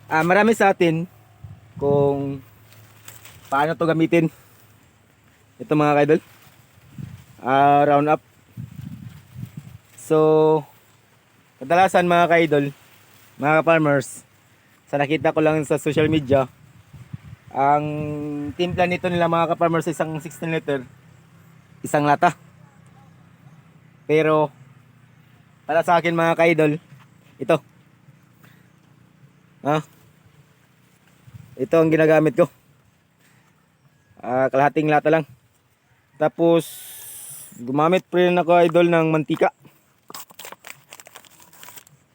Marami sa atin kung paano to gamitin. Ito mga kaidol. Round up. So, kadalasan mga kaidol, mga farmers, sa nakita ko lang sa social media, ang timpla nito nila mga ka-farmers isang 16 liter, isang lata. Pero para sa akin mga kaidol, ito. Ito ang ginagamit ko. Kalahating lata lang. Tapos gumamit pa rin ako idol ng mantika.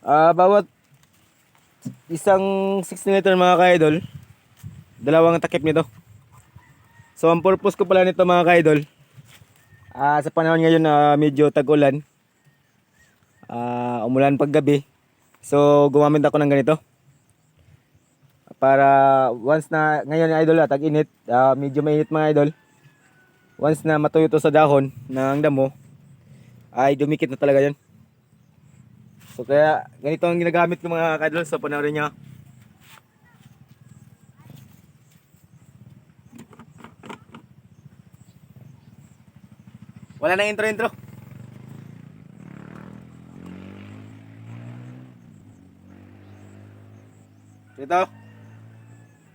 Bawat isang 16 liter mga ka-idol, dalawang takip nito. So ang purpose ko pala nito mga ka-idol, sa panahon ngayon na medyo tag-ulan, umulan paggabi, so gumamit ako ng ganito. Para once na ngayon idol tag-init, medyo mainit mga idol, once na matuyo to sa dahon ng damo, ay dumikit na talaga yan. So kaya ganito ang ginagamit ko mga ka-idol, so panoorin nyo. Wala nang intro. Ito,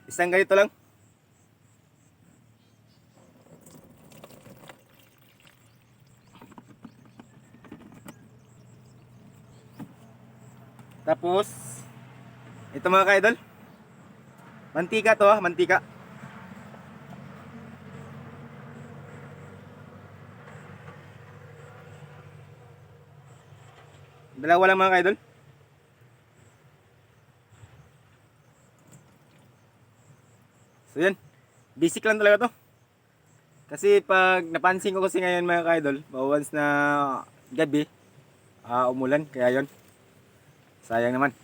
isang ganito lang. Tapos ito mga ka-idol, mantika to, mantika. Dalawa lang mga ka-idol. So yan, basic lang talaga to. Kasi pag napansin ko kasi ngayon mga ka-idol, once na gabi, umulan, kaya yon. Sayang naman.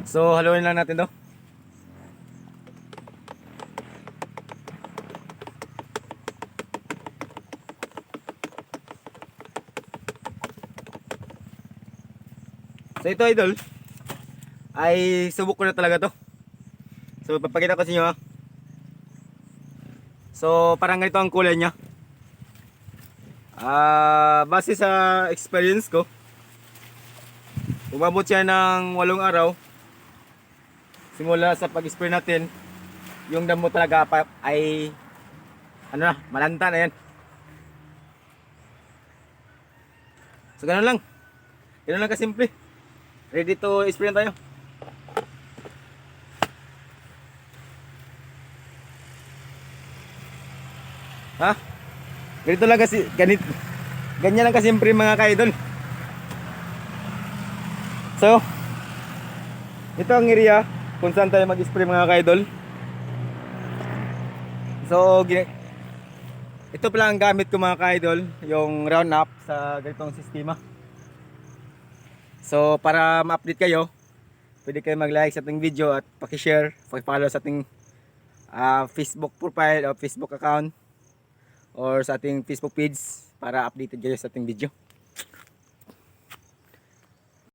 So haluin lang natin to. So ito idol, ay subok ko na talaga to. So papakita ko sa inyo. So parang ganito ang kulay niya. Base sa experience ko, umabot siya ng 8 araw simula sa pag-spray natin. Yung damo talaga ay malanta na yan. So ganun lang. Ganun lang kasimple. Ready to spray na tayo. Ganito lang kasi, ganyan lang kasimple mga ka-idol. So, ito ang area kung saan tayo mag-spray mga ka-idol. So, ito pala ang gamit ko mga ka-idol, yung Roundup sa ganitong sistema. So, para ma-update kayo, pwede kayo mag-like sa ating video at paki-share, paki-follow sa ating Facebook profile o Facebook account or sa ating Facebook page para updated kayo sa ating video.